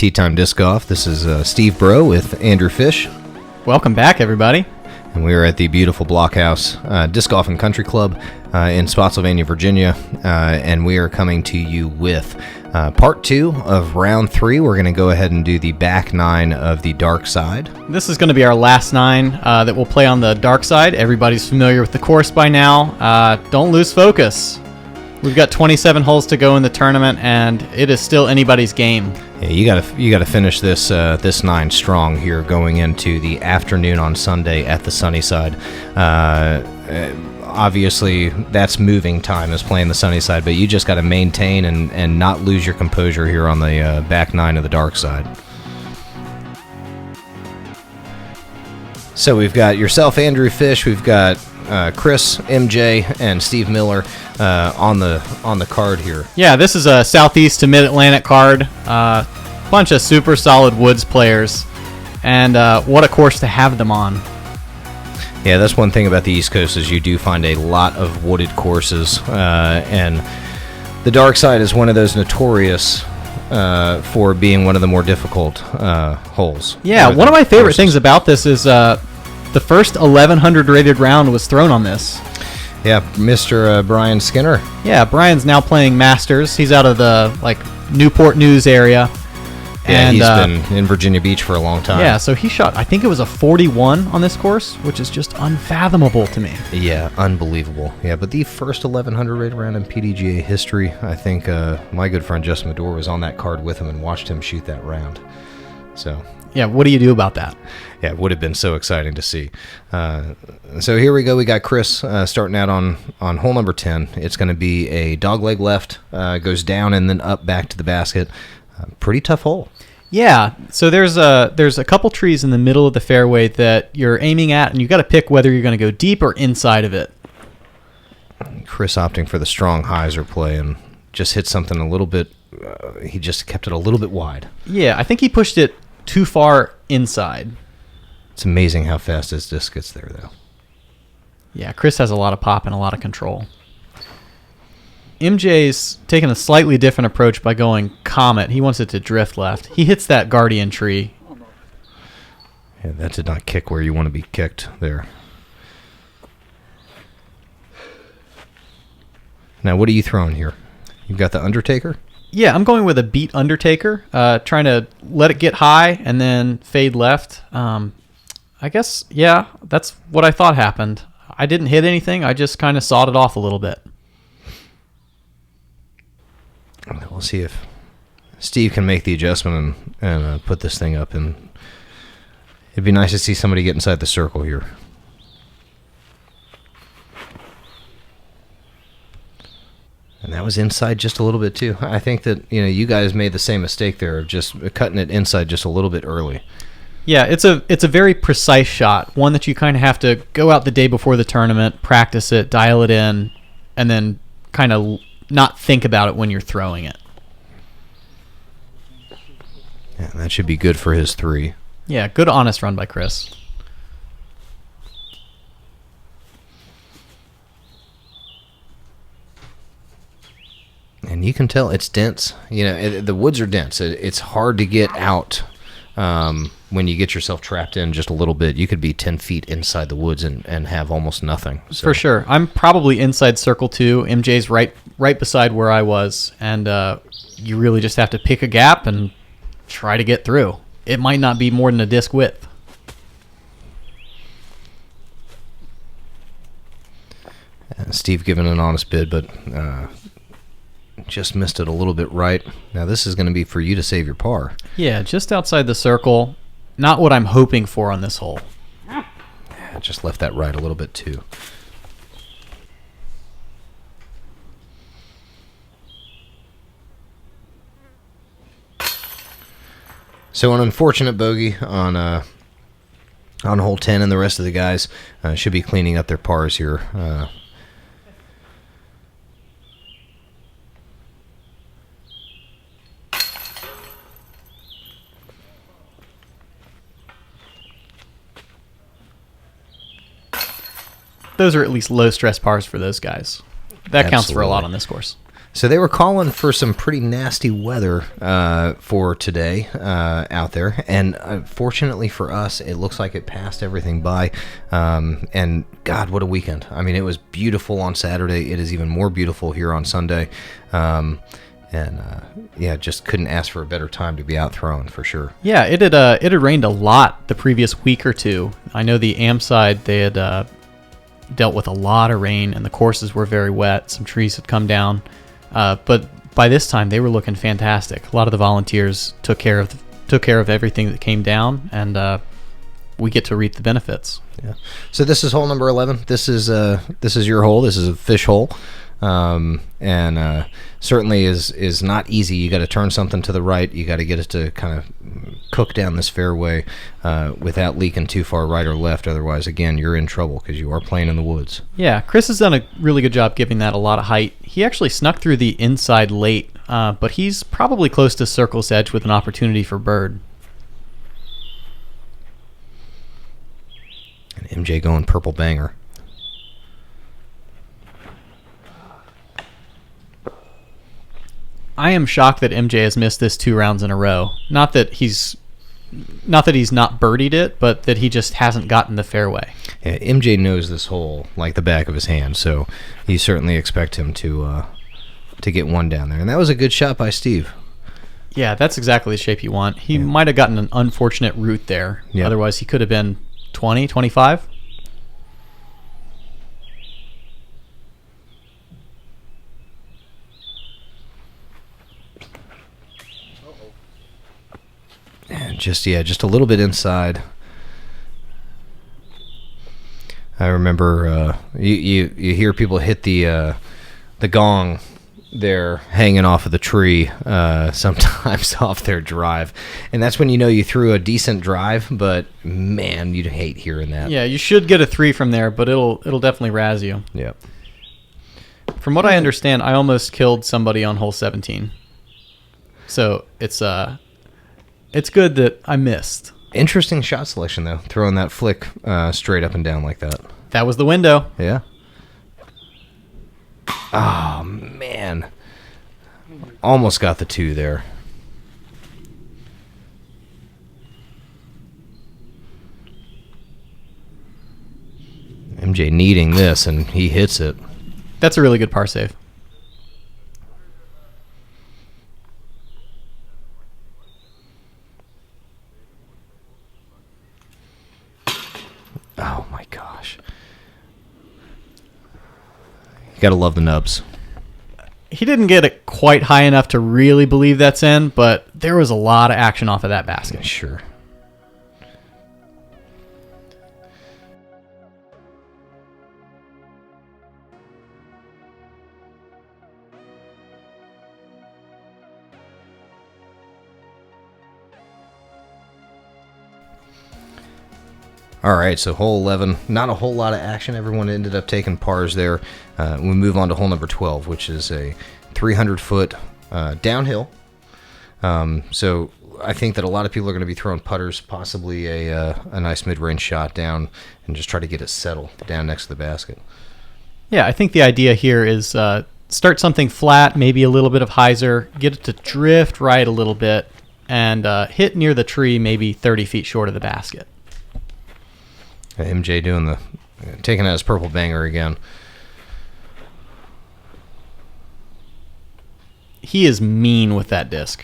Tea Time Disc Golf. This is Steve Braud with Andrew Fish. Welcome back, everybody. And we are at the beautiful Blockhouse Disc Golf and Country Club in Spotsylvania, Virginia. And we are coming to you with part 2 of round 3. We're going to go ahead and do the back 9 of the dark side. This is going to be our last 9 that we'll play on the dark side. Everybody's familiar with the course by now. Don't lose focus. We've got 27 holes to go in the tournament, and it is still anybody's game. Yeah, you gotta finish this 9 strong here going into the afternoon on Sunday at the sunny side. Obviously, that's moving time is playing the sunny side, but you just got to maintain and not lose your composure here on the back 9 of the dark side. So we've got yourself, Andrew Fish. We've got Chris, MJ, and Steve Miller on the card here. Yeah, this is a Southeast to Mid-Atlantic card. Bunch of super solid woods players, and what a course to have them on. Yeah, that's one thing about the East Coast is you do find a lot of wooded courses, and the dark side is one of those notorious for being one of the more difficult holes. Yeah, one of my favorite things about this is the first 1100 rated round was thrown on this. Yeah, Mr. Brian Skinner. Yeah, Brian's now playing Masters. He's out of the Newport News area. Yeah, and he's been in Virginia Beach for a long time. Yeah, so he shot, I think it was a 41 on this course, which is just unfathomable to me. Yeah, unbelievable. Yeah, but the first 1100 rated round in PDGA history, I think my good friend Justin Medore was on that card with him and watched him shoot that round. So yeah, what do you do about that? Yeah, it would have been so exciting to see. So here we go. We got Chris starting out on hole number 10. It's going to be a dogleg left, goes down and then up back to the basket. Pretty tough hole. Yeah, so there's a couple trees in the middle of the fairway that you're aiming at, and you got to pick whether you're going to go deep or inside of it. Chris opting for the strong hyzer play and just hit something a little bit. He just kept it a little bit wide. Yeah, I think he pushed it too far inside. It's amazing how fast his disc gets there, though. Yeah, Chris has a lot of pop and a lot of control. MJ's taking a slightly different approach by going Comet. He wants it to drift left. He hits that Guardian tree. Yeah, that did not kick where you want to be kicked there. Now, what are you throwing here? You've got the Undertaker? Yeah, I'm going with a beat Undertaker, trying to let it get high and then fade left. I guess, yeah, that's what I thought happened. I didn't hit anything. I just kind of sawed it off a little bit. We'll see if Steve can make the adjustment and put this thing up. And it'd be nice to see somebody get inside the circle here. And that was inside just a little bit too. I think that you guys made the same mistake there of just cutting it inside just a little bit early. Yeah, it's a very precise shot, one that you kind of have to go out the day before the tournament, practice it, dial it in, and then kind of not think about it when you're throwing it. Yeah, that should be good for his 3. Yeah, good honest run by Chris. And you can tell it's dense. The woods are dense. It's hard to get out when you get yourself trapped in just a little bit. You could be 10 feet inside the woods and have almost nothing. So. For sure. I'm probably inside circle 2. MJ's right beside where I was. And you really just have to pick a gap and try to get through. It might not be more than a disc width. Steve giving an honest bid, but just missed it a little bit right. Now this is going to be for you to save your par. Yeah, just outside the circle. Not what I'm hoping for on this hole. Just left that right a little bit too. So an unfortunate bogey on hole 10, and the rest of the guys should be cleaning up their pars here. Those are at least low stress pars for those guys. That counts for a lot on this course. So they were calling for some pretty nasty weather for today out there, and fortunately for us, it looks like it passed everything by. And God, what a weekend! I mean, it was beautiful on Saturday. It is even more beautiful here on Sunday, and just couldn't ask for a better time to be out throwing for sure. Yeah, it had rained a lot the previous week or two. I know the Am side, they had dealt with a lot of rain, and the courses were very wet. Some trees had come down. But by this time, they were looking fantastic. A lot of the volunteers took care of everything that came down, and we get to reap the benefits. Yeah. So this is hole number 11. This is your hole. This is a fish hole, and certainly is not easy. You got to turn something to the right. You got to get it to kind of cook down this fairway without leaking too far right or left. Otherwise, again, you're in trouble because you are playing in the woods. Yeah, Chris has done a really good job giving that a lot of height. He actually snuck through the inside late, but he's probably close to circle's edge with an opportunity for bird. And MJ going purple banger. I am shocked that MJ has missed this 2 rounds in a row. Not that he's not birdied it, but that he just hasn't gotten the fairway. Yeah, MJ knows this hole like the back of his hand, so you certainly expect him to get one down there. And that was a good shot by Steve. Yeah, that's exactly the shape you want. He might have gotten an unfortunate route there. Yep. Otherwise, he could have been 20, 25. And just a little bit inside. I remember you hear people hit the gong there hanging off of the tree sometimes off their drive, and that's when you know you threw a decent drive. But man, you'd hate hearing that. Yeah, you should get a 3 from there, but it'll definitely razz you. Yeah. From what I understand, I almost killed somebody on hole 17, so it's good that I missed. Interesting shot selection, though, throwing that flick straight up and down like that. That was the window. Yeah. Oh, man. Almost got the 2 there. MJ needing this, and he hits it. That's a really good par save. Oh, my gosh. You got to love the nubs. He didn't get it quite high enough to really believe that's in, but there was a lot of action off of that basket. Sure. All right, so hole 11, not a whole lot of action. Everyone ended up taking pars there. We move on to hole number 12, which is a 300-foot downhill. So I think that a lot of people are going to be throwing putters, possibly a nice mid-range shot down, and just try to get it settled down next to the basket. Yeah, I think the idea here is start something flat, maybe a little bit of hyzer, get it to drift right a little bit, and hit near the tree, maybe 30 feet short of the basket. MJ doing taking out his purple banger again. He is mean with that disc.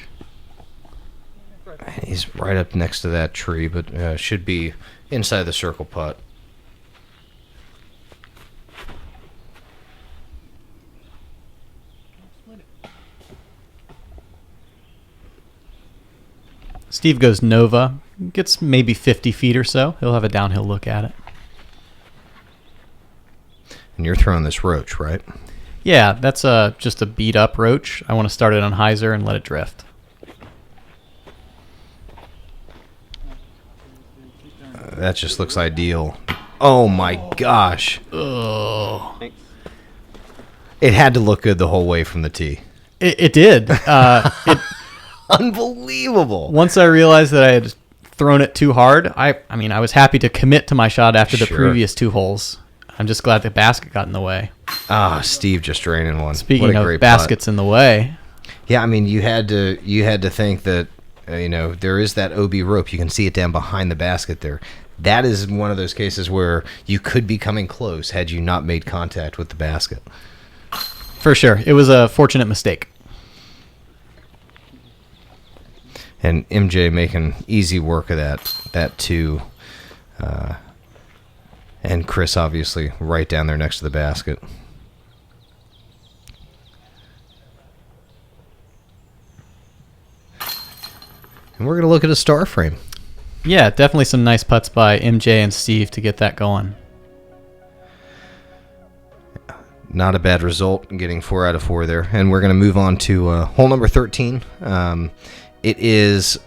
He's right up next to that tree, but should be inside the circle putt. Steve goes Nova. Gets maybe 50 feet or so. He'll have a downhill look at it. And you're throwing this roach, right? Yeah, that's just a beat-up roach. I want to start it on hyzer and let it drift. That just looks ideal. Oh, my gosh. Ugh. It had to look good the whole way from the tee. It did. Unbelievable. Once I realized that I had thrown it too hard, I mean, I was happy to commit to my shot after the previous 2 holes. I'm just glad the basket got in the way. Ah, Steve just draining one. Speaking of baskets in the way. Yeah, I mean, you had to think that, there is that OB rope. You can see it down behind the basket there. That is one of those cases where you could be coming close had you not made contact with the basket. For sure. It was a fortunate mistake. And MJ making easy work of that too. And Chris obviously right down there next to the basket. And we're going to look at a star frame. Yeah, definitely some nice putts by MJ and Steve to get that going. Not a bad result, getting 4 out of 4 there. And we're going to move on to hole number 13. It is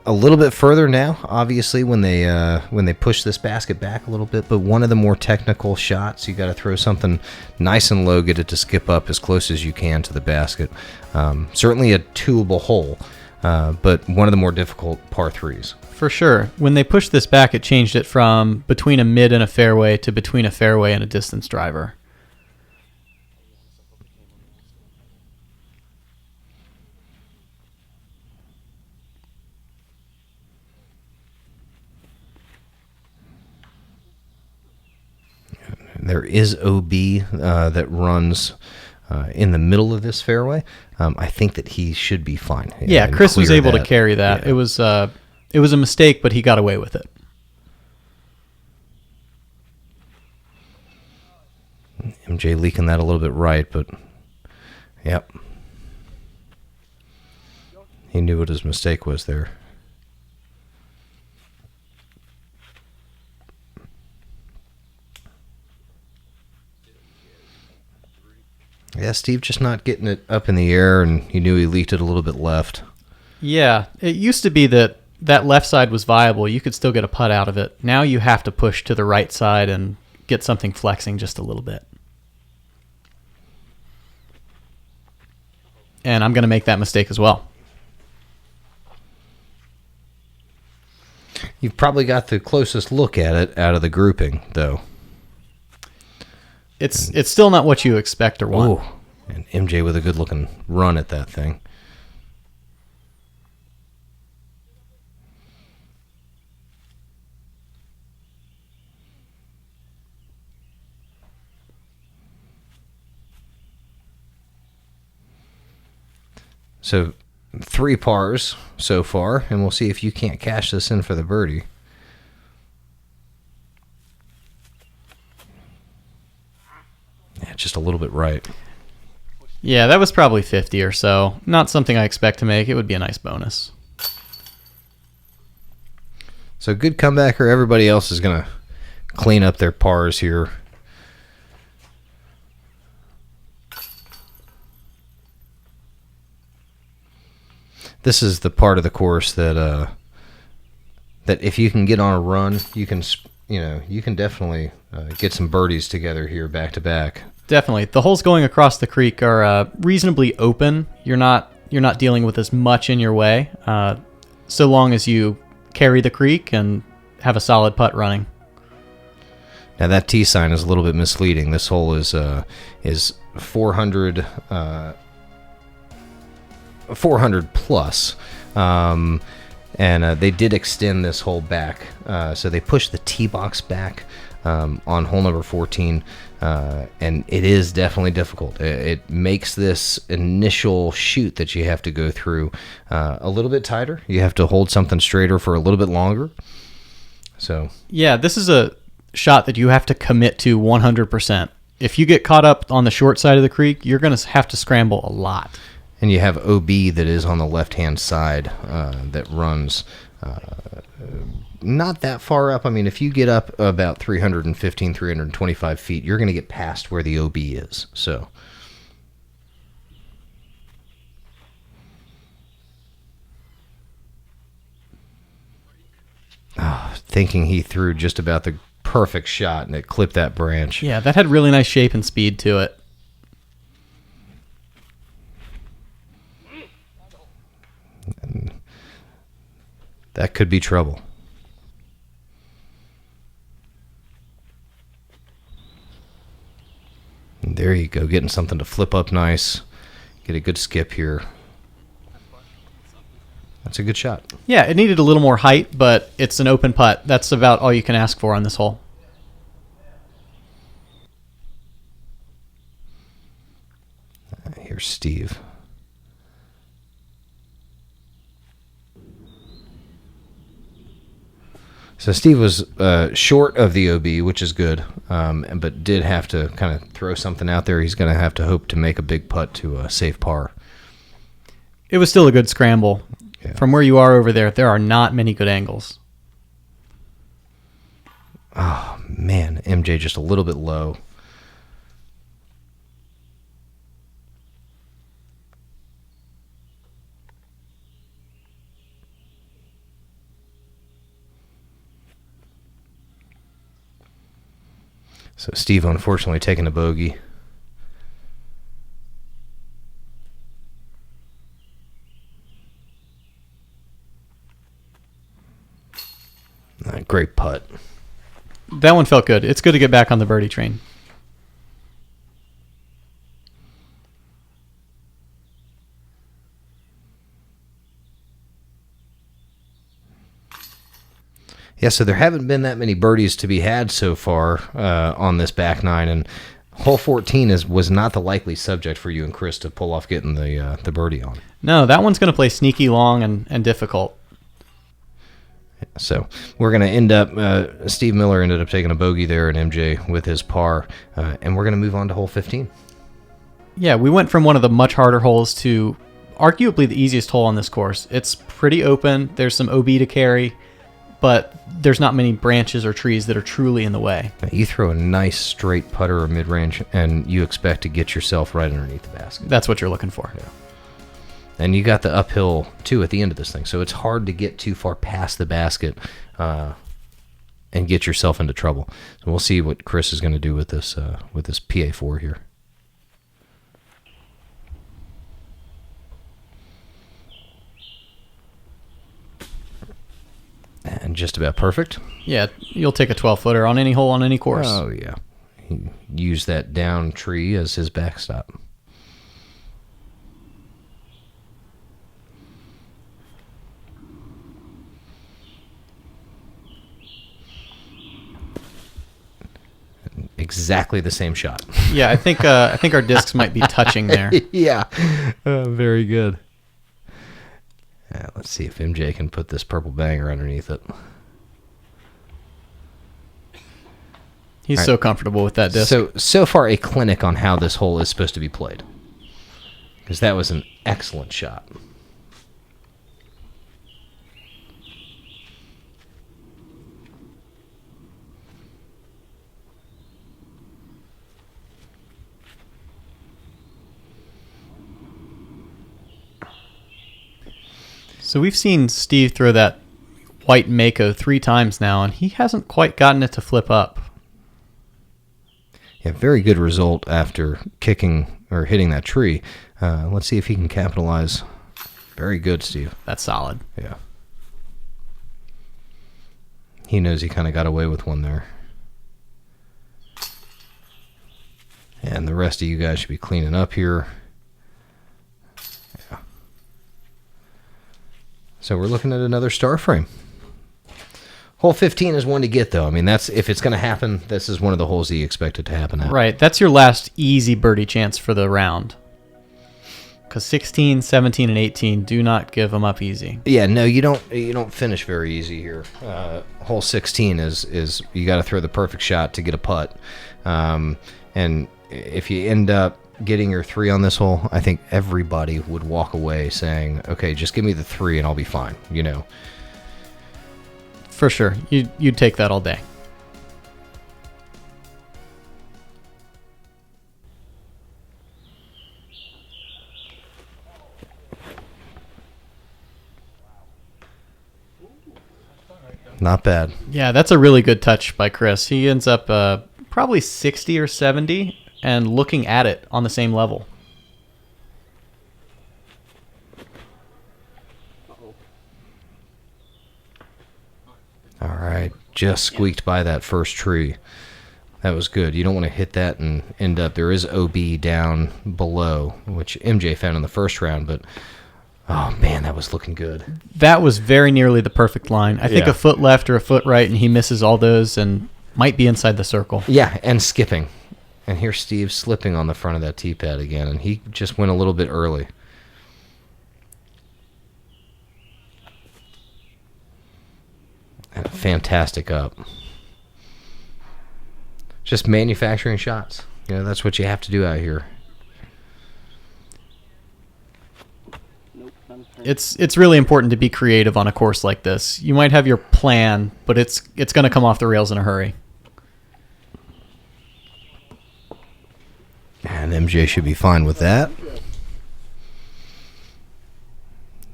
a little bit further now, obviously, when they push this basket back a little bit. But one of the more technical shots, you got to throw something nice and low, get it to skip up as close as you can to the basket. Certainly a two-able hole, but one of the more difficult par threes. For sure. When they pushed this back, it changed it from between a mid and a fairway to between a fairway and a distance driver. There is OB that runs in the middle of this fairway. I think that he should be fine. Yeah, Chris was able to carry that. Yeah. It was a mistake, but he got away with it. MJ leaking that a little bit right, but yep. He knew what his mistake was there. Yeah, Steve just not getting it up in the air, and he knew he leaked it a little bit left. Yeah, it used to be that left side was viable. You could still get a putt out of it. Now you have to push to the right side and get something flexing just a little bit. And I'm going to make that mistake as well. You've probably got the closest look at it out of the grouping, though. It's still not what you expect or want. Oh, and MJ with a good-looking run at that thing. So 3 pars so far, and we'll see if you can't cash this in for the birdie. Yeah, just a little bit right. Yeah, that was probably 50 or so. Not something I expect to make. It would be a nice bonus. So good comebacker. Everybody else is going to clean up their pars here. This is the part of the course that that if you can get on a run, you can definitely get some birdies together here back to back. Definitely. The holes going across the creek are reasonably open. You're not dealing with as much in your way, so long as you carry the creek and have a solid putt running. Now that T sign is a little bit misleading. This hole is 400 plus, and they did extend this hole back. So they pushed the tee box back on hole number 14, and it is definitely difficult. It makes this initial shoot that you have to go through a little bit tighter. You have to hold something straighter for a little bit longer. So yeah, this is a shot that you have to commit to 100%. If you get caught up on the short side of the creek, you're going to have to scramble a lot. And you have OB that is on the left-hand side that runs not that far up. I mean, if you get up about 315, 325 feet, you're going to get past where the OB is. So, thinking he threw just about the perfect shot, and it clipped that branch. Yeah, that had really nice shape and speed to it. And that could be trouble. there you go, getting something to flip up nice. Get a good skip here. That's a good shot. Yeah, it needed a little more height, but it's an open putt. That's about all you can ask for on this hole. Here's Steve. So Steve was short of the OB, which is good, but did have to kind of throw something out there. He's going to have to hope to make a big putt to save par. It was still a good scramble. Yeah. From where you are over there are not many good angles. Oh, man, MJ just a little bit low. So Steve, unfortunately, taking a bogey. Great putt. That one felt good. It's good to get back on the birdie train. Yeah, so there haven't been that many birdies to be had so far on this back nine, and hole 14 was not the likely subject for you and Chris to pull off getting the birdie on. No, that one's going to play sneaky long and difficult. So we're going to end up, Steve Miller ended up taking a bogey there at MJ with his par, and we're going to move on to hole 15. Yeah, we went from one of the much harder holes to arguably the easiest hole on this course. It's pretty open. There's some OB to carry, but there's not many branches or trees that are truly in the way. You throw a nice straight putter or mid-range, and you expect to get yourself right underneath the basket. That's what you're looking for. Yeah. And you got the uphill, too, at the end of this thing. So it's hard to get too far past the basket and get yourself into trouble. So we'll see what Chris is going to do with this PA4 here. And just about perfect. Yeah, you'll take a 12-footer on any hole on any course. Oh, yeah. He used that down tree as his backstop. Exactly the same shot. Yeah, I think our discs might be touching there. Yeah, very good. Let's see if MJ can put this purple banger underneath it. He's so comfortable with that disc. So far, a clinic on how this hole is supposed to be played, because that was an excellent shot. So we've seen Steve throw that white Mako 3 times now, and he hasn't quite gotten it to flip up. Yeah, very good result after kicking or hitting that tree. Let's see if he can capitalize. Very good, Steve. That's solid. Yeah. He knows he kind of got away with one there. And the rest of you guys should be cleaning up here. Yeah. So we're looking at another star frame. Hole 15 is one to get, though. I mean, that's if it's going to happen, this is one of the holes that you expect it to happen at. Right. That's your last easy birdie chance for the round. Because 16, 17, and 18 do not give them up easy. Yeah, no, you don't finish very easy here. Hole 16 is you got to throw the perfect shot to get a putt. And if you end up getting your 3 on this hole, I think everybody would walk away saying, okay, just give me the 3 and I'll be fine, you know. For sure. You'd take that all day. Not bad. Yeah, that's a really good touch by Chris. He ends up probably 60 or 70 and looking at it on the same level. All right, just squeaked by that first tree. That was good. You don't want to hit that and end up... There is OB down below, which MJ found in the first round, but... Oh, man, that was looking good. That was very nearly the perfect line. I think a foot left or a foot right, and he misses all those and might be inside the circle. Yeah, and skipping. And here's Steve slipping on the front of that tee pad again, and he just went a little bit early. And a fantastic up. Just manufacturing shots. You know, that's what you have to do out here. It's really important to be creative on a course like this. You might have your plan, but it's going to come off the rails in a hurry. And MJ should be fine with that.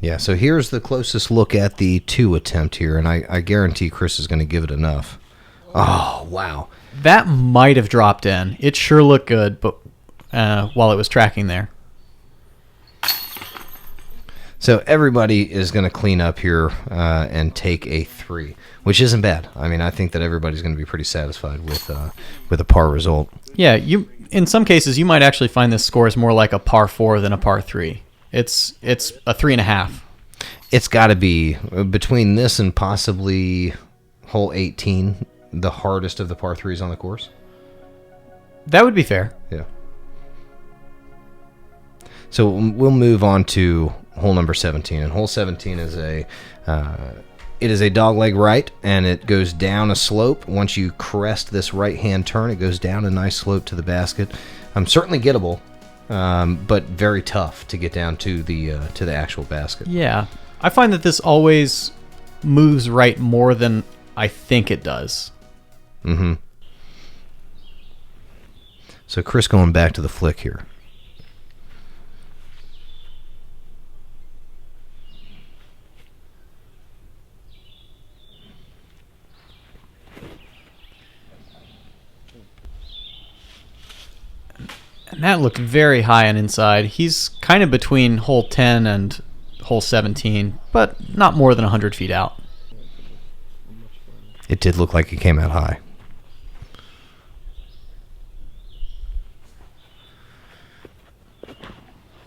Yeah, so here's the closest look at the 2 attempt here, and I guarantee Chris is going to give it enough. Oh, wow. That might have dropped in. It sure looked good, but while it was tracking there. So everybody is going to clean up here and take a 3, which isn't bad. I mean, I think that everybody's going to be pretty satisfied with a par result. Yeah, in some cases, you might actually find this score is more like a par 4 than a par 3. It's a 3.5. It's got to be between this and possibly hole 18, the hardest of the par 3s on the course. That would be fair. Yeah. So we'll move on to hole number 17, and hole 17 is it is a dogleg right, and it goes down a slope. Once you crest this right-hand turn, it goes down a nice slope to the basket. Certainly gettable, but very tough to get down to the actual basket. Yeah, I find that this always moves right more than I think it does. Mm-hmm. So Chris going back to the flick here. And that looked very high and inside. He's kind of between hole 10 and hole 17, but not more than 100 feet out. It did look like it came out high.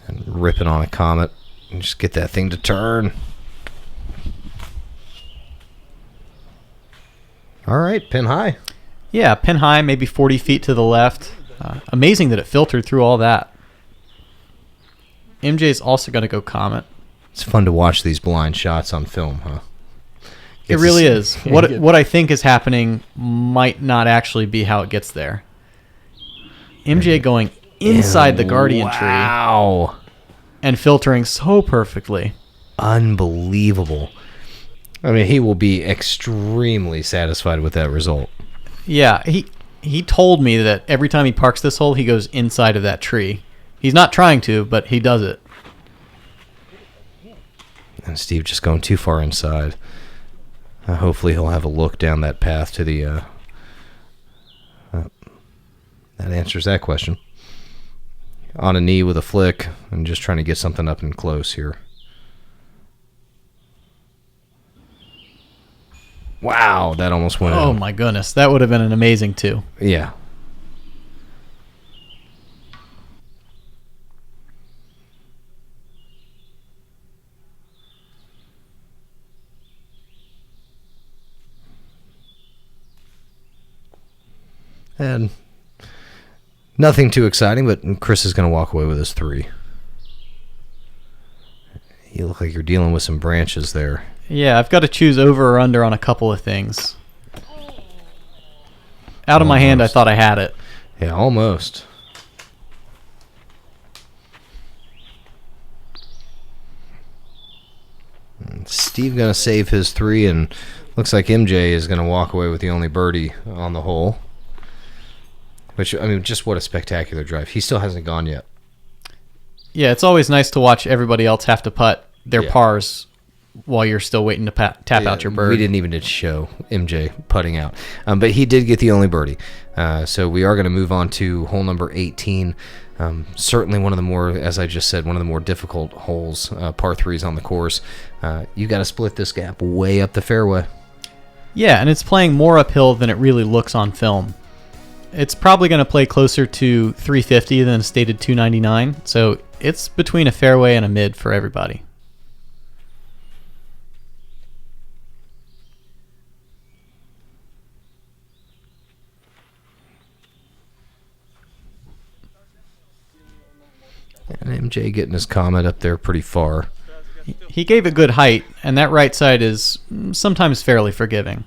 And ripping on a Comet. And just get that thing to turn. All right, pin high. Yeah, pin high, maybe 40 feet to the left. Amazing that it filtered through all that. MJ's also going to go Comet. It's fun to watch these blind shots on film, huh? It really is. What I think is happening might not actually be how it gets there. MJ going inside the Guardian tree. Wow. And filtering so perfectly. Unbelievable. I mean, he will be extremely satisfied with that result. Yeah, he told me that every time he parks this hole, he goes inside of that tree. He's not trying to, but he does it. And Steve just going too far inside. Hopefully he'll have a look down that path to the... that answers that question. On a knee with a flick and just trying to get something up and close here. Wow, that almost went in. Oh my goodness, that would have been an amazing 2. Yeah. And nothing too exciting, but Chris is going to walk away with his 3. You look like you're dealing with some branches there. Yeah, I've got to choose over or under on a couple of things. Out of my hand, I thought I had it. Yeah, almost. And Steve going to save his 3, and looks like MJ is going to walk away with the only birdie on the hole. Which, I mean, just what a spectacular drive. He still hasn't gone yet. Yeah, it's always nice to watch everybody else have to putt their pars while you're still waiting to tap out your bird. We didn't even show MJ putting out. But he did get the only birdie. So we are going to move on to hole number 18. Certainly one of the more, as I just said, one of the more difficult holes, par 3s on the course. You got to split this gap way up the fairway. Yeah, and it's playing more uphill than it really looks on film. It's probably going to play closer to 350 than a stated 299, so it's between a fairway and a mid for everybody. And MJ getting his Comet up there pretty far. He gave it good height, and that right side is sometimes fairly forgiving.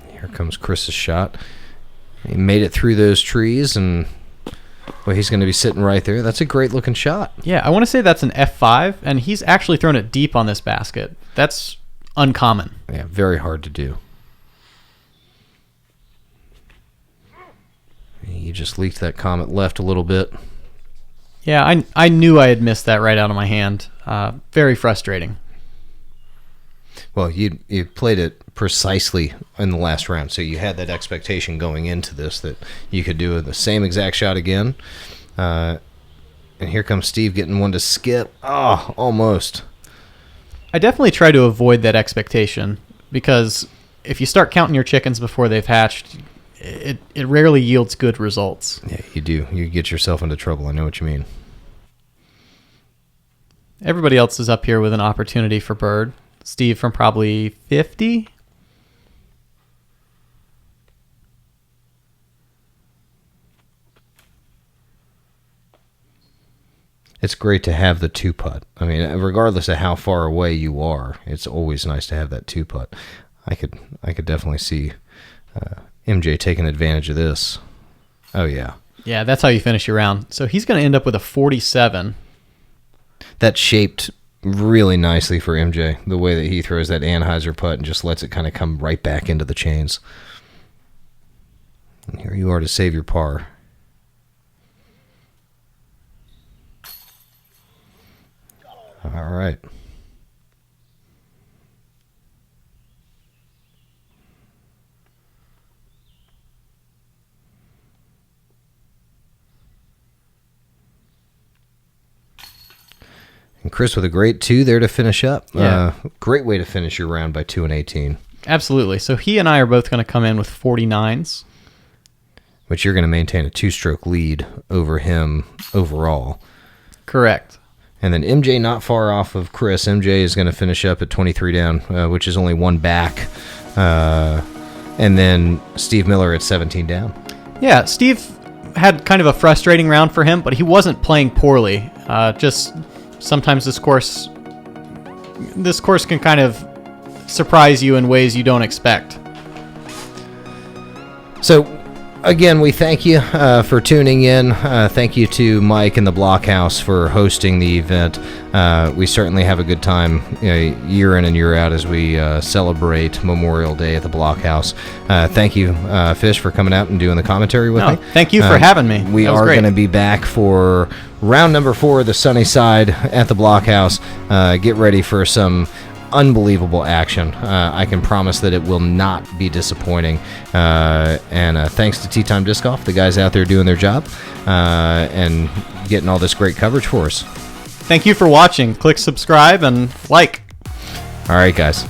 Here comes Chris's shot. He made it through those trees, and well, he's going to be sitting right there. That's a great looking shot. Yeah, I want to say that's an F5, and he's actually thrown it deep on this basket. That's uncommon. Yeah, very hard to do. You just leaked that Comet left a little bit. Yeah, I knew I had missed that right out of my hand. Very frustrating. Well, you played it precisely in the last round, so you had that expectation going into this that you could do the same exact shot again. And here comes Steve getting one to skip. Oh, almost. I definitely try to avoid that expectation because if you start counting your chickens before they've hatched, it rarely yields good results. Yeah, you do. You get yourself into trouble. I know what you mean. Everybody else is up here with an opportunity for bird. Steve from probably 50. It's great to have the two putt. I mean, regardless of how far away you are, it's always nice to have that two putt. I could definitely see MJ taking advantage of this. Oh yeah. Yeah, that's how you finish your round. So he's going to end up with a 47. That shaped really nicely for MJ, the way that he throws that Anheuser putt and just lets it kind of come right back into the chains. And here you are to save your par. All right. And Chris with a great 2 there to finish up. Yeah. Great way to finish your round by 2 and 18. Absolutely. So he and I are both going to come in with 49s. Which you're going to maintain a 2-stroke lead over him overall. Correct. And then MJ not far off of Chris. MJ is going to finish up at 23 down, which is only 1 back. And then Steve Miller at 17 down. Yeah, Steve had kind of a frustrating round for him, but he wasn't playing poorly. Just sometimes this course can kind of surprise you in ways you don't expect. So, again, we thank you for tuning in. Thank you to Mike and the Blockhouse for hosting the event. We certainly have a good time year in and year out as we celebrate Memorial Day at the Blockhouse. Thank you, Fish, for coming out and doing the commentary with me. Thank you for having me. We are going to be back for round number 4 of the Sunny Side at the Blockhouse. Get ready for some unbelievable action. I can promise that it will not be disappointing. And thanks to Tea Time Disc Golf, the guys out there doing their job and getting all this great coverage for us. Thank you for watching. Click subscribe and like. All right, guys.